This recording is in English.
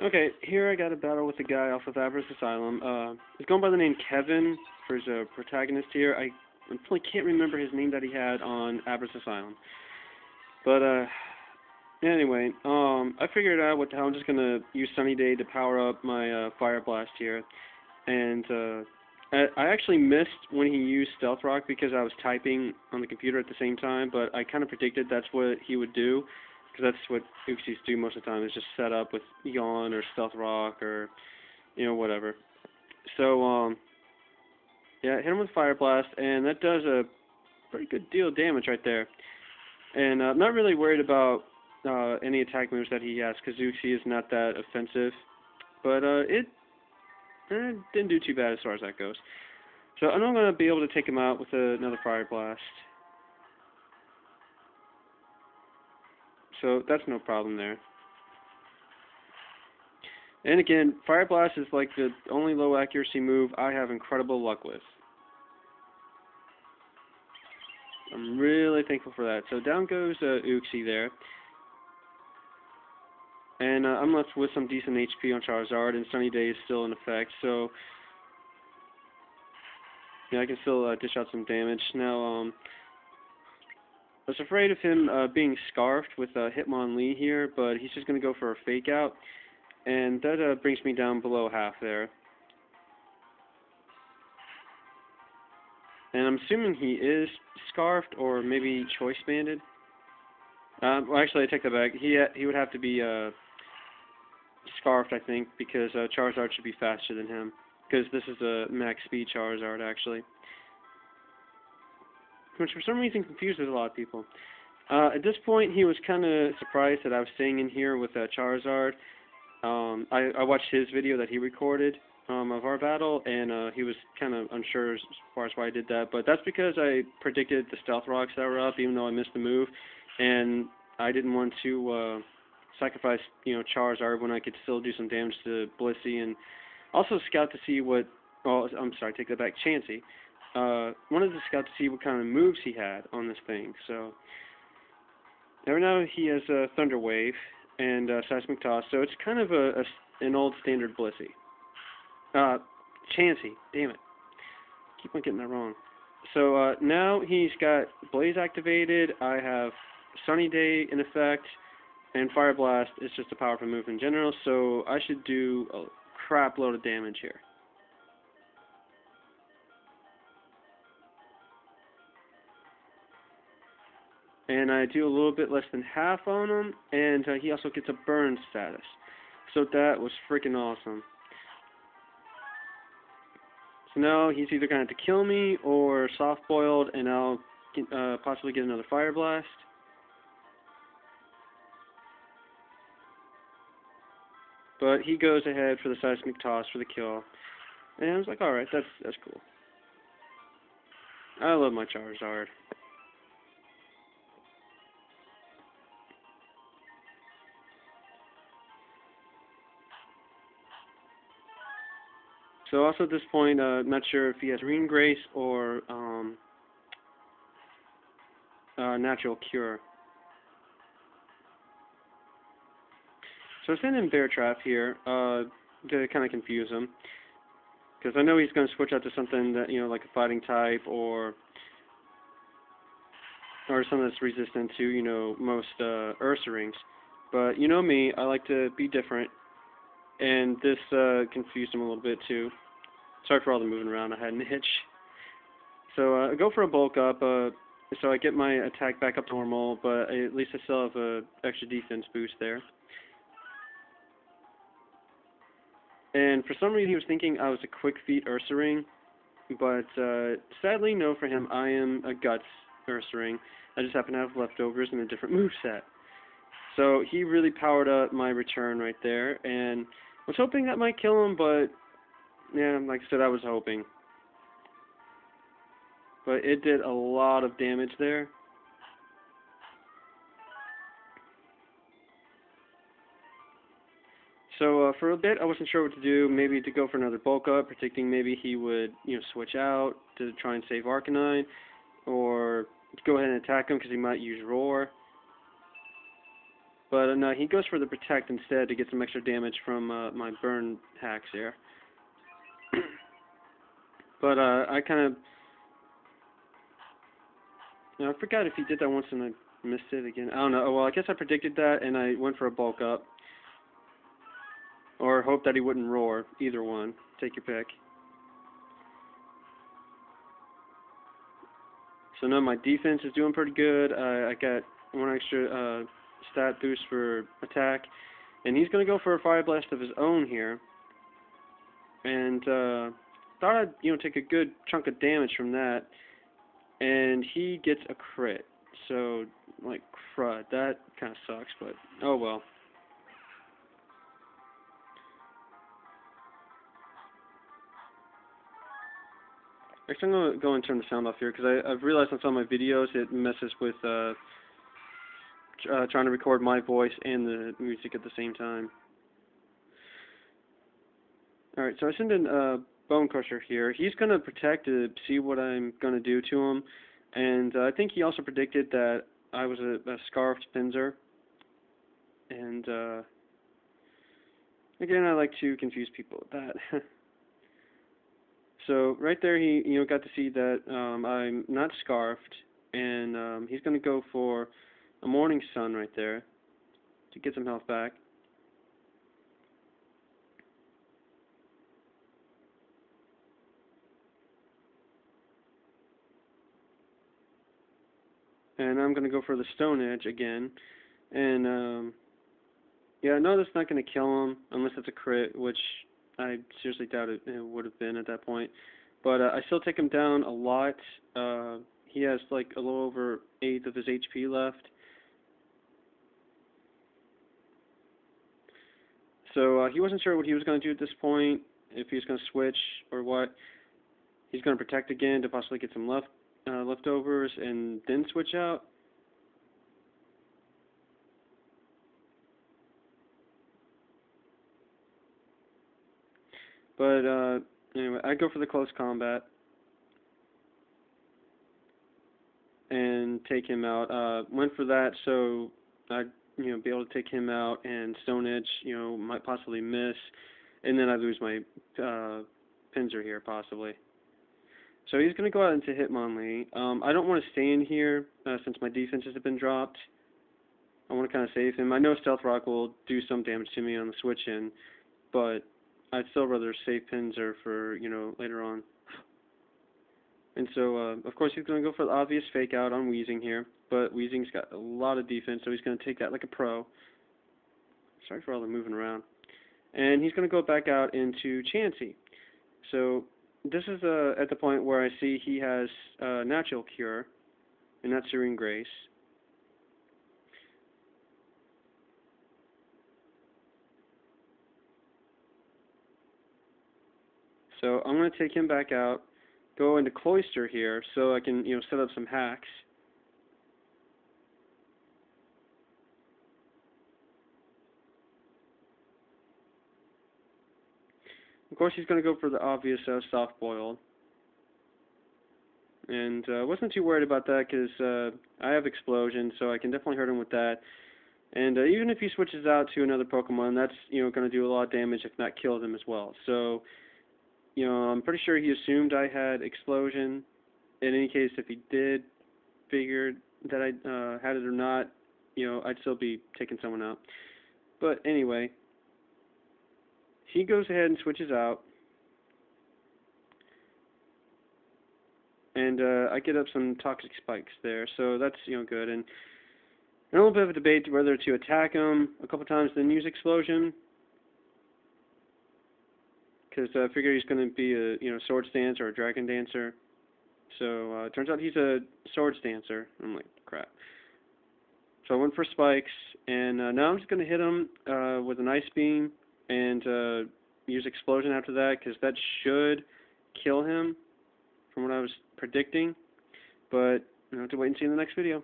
Okay, here I got a battle with a guy off of abras-asylum. He's going by the name Kevin for his protagonist here. I unfortunately can't remember his name that he had on abras-asylum. But, anyway, I figured out what the hell. I'm just gonna use Sunny Day to power up my, Fire Blast here. And, I actually missed when he used Stealth Rock because I was typing on the computer at the same time, but I kind of predicted that's what he would do, because that's what Oopsies do most of the time, is just set up with Yawn or Stealth Rock or, whatever. So, yeah, hit him with Fire Blast, and that does a pretty good deal of damage right there. And I'm not really worried about any attack moves that he has, because Oopsie is not that offensive. But it didn't do too bad as far as that goes. So I'm not going to be able to take him out with another Fire Blast. So that's no problem there. And again, Fire Blast is like the only low accuracy move I have incredible luck with. I'm really thankful for that. So down goes Uxie there. And I'm left with some decent HP on Charizard, and Sunny Day is still in effect, so yeah, I can still dish out some damage. Now, I was afraid of him being scarfed with Hitmonlee here, but he's just going to go for a Fake Out, and that brings me down below half there. And I'm assuming he is scarfed or maybe choice banded. Well, actually, I take that back. He would have to be scarfed, I think, because Charizard should be faster than him. Because this is a max speed Charizard, actually. Which for some reason confuses a lot of people. At this point, he was kind of surprised that I was staying in here with Charizard. I watched his video that he recorded of our battle, and he was kind of unsure as far as why I did that. But that's because I predicted the Stealth Rocks that were up, even though I missed the move, and I didn't want to sacrifice, Charizard when I could still do some damage to Blissey, and also scout to see what. Oh, I'm sorry, take that back. Chansey. Wanted to scout to see what kind of moves he had on this thing. So right now he has a Thunder Wave and Seismic Toss, so it's kind of an old standard Blissey. Chansey, damn it, keep on getting that wrong. So now he's got Blaze activated. I have Sunny Day in effect, and Fire Blast is just a powerful move in general. So I should do a crap load of damage here. And I do a little bit less than half on him, and he also gets a burn status. So that was freaking awesome. So now he's either going to have to kill me or soft-boiled, and I'll possibly get another Fire Blast. But he goes ahead for the Seismic Toss for the kill. And I was like, alright, that's cool. I love my Charizard. So also at this point, I'm not sure if he has Green Grace or Natural Cure. So I send in Bear Trap here to kind of confuse him, because I know he's going to switch out to something that, like a fighting type or something that's resistant to, most Ursa Rings. But you know me, I like to be different, and this confused him a little bit too. Sorry for all the moving around, I had an itch. So I go for a bulk up, so I get my attack back up to normal, but at least I still have an extra defense boost there. And for some reason he was thinking I was a Quick Feet Ursa Ring, but sadly no for him, I am a Guts Ursa Ring. I just happen to have leftovers in a different moveset. So he really powered up my return right there, and I was hoping that might kill him, but yeah, like I said, I was hoping. But it did a lot of damage there. So for a bit, I wasn't sure what to do. Maybe to go for another bulk up, predicting maybe he would, switch out to try and save Arcanine, or go ahead and attack him because he might use Roar. But no, he goes for the protect instead to get some extra damage from my burn hacks here. But I kind of, I forgot if he did that once and I missed it again. I don't know. Well, I guess I predicted that and I went for a bulk up. Or hope that he wouldn't roar. Either one. Take your pick. So now my defense is doing pretty good. I got one extra stat boost for attack. And he's going to go for a fire blast of his own here. And thought I'd take a good chunk of damage from that. And he gets a crit. So, like, crud. That kind of sucks, but oh well. Actually, I'm going to go and turn the sound off here because I've realized on some of my videos it messes with trying to record my voice and the music at the same time. Alright, so I send in Bone Crusher here. He's going to protect to see what I'm going to do to him. And I think he also predicted that I was a Scarfed Pinzer. And again, I like to confuse people with that. So right there, he got to see that I'm not scarfed, and he's going to go for a Morning Sun right there to get some health back. And I'm going to go for the Stone Edge again, and yeah, I know that's not going to kill him unless it's a crit, which I seriously doubt it would have been at that point. But I still take him down a lot. He has like a little over 1/8 of his HP left. So he wasn't sure what he was going to do at this point, if he was going to switch or what. He's going to protect again to possibly get some leftovers and then switch out. But anyway, I go for the close combat and take him out. Went for that so I'd be able to take him out, and Stone Edge might possibly miss, and then I lose my Pinzer here possibly. So he's going to go out into Hitmonlee. I don't want to stay in here since my defenses have been dropped. I want to kind of save him. I know Stealth Rock will do some damage to me on the switch in, but I'd still rather save Pinzer for, later on. And so, of course, he's going to go for the obvious fake out on Weezing here, but Weezing's got a lot of defense, so he's going to take that like a pro. Sorry for all the moving around. And he's going to go back out into Chansey. So this is at the point where I see he has Natural Cure, and that's Serene Grace. So I'm going to take him back out, go into Cloister here, so I can set up some hacks. Of course, he's going to go for the obvious soft boiled. And wasn't too worried about that because I have Explosion, so I can definitely hurt him with that. And even if he switches out to another Pokemon, that's going to do a lot of damage, if not kill him as well. So I'm pretty sure he assumed I had Explosion. In any case, if he did figure that I had it or not, I'd still be taking someone out. But anyway, he goes ahead and switches out. And I get up some Toxic Spikes there, so that's good. And a little bit of a debate whether to attack him a couple times then use Explosion, because I figure he's going to be a Swords Dance or a Dragon Dancer. So it turns out he's a Swords Dancer. I'm like, crap. So I went for Spikes, and now I'm just going to hit him with an Ice Beam and use Explosion after that, because that should kill him from what I was predicting. But I have to wait and see in the next video.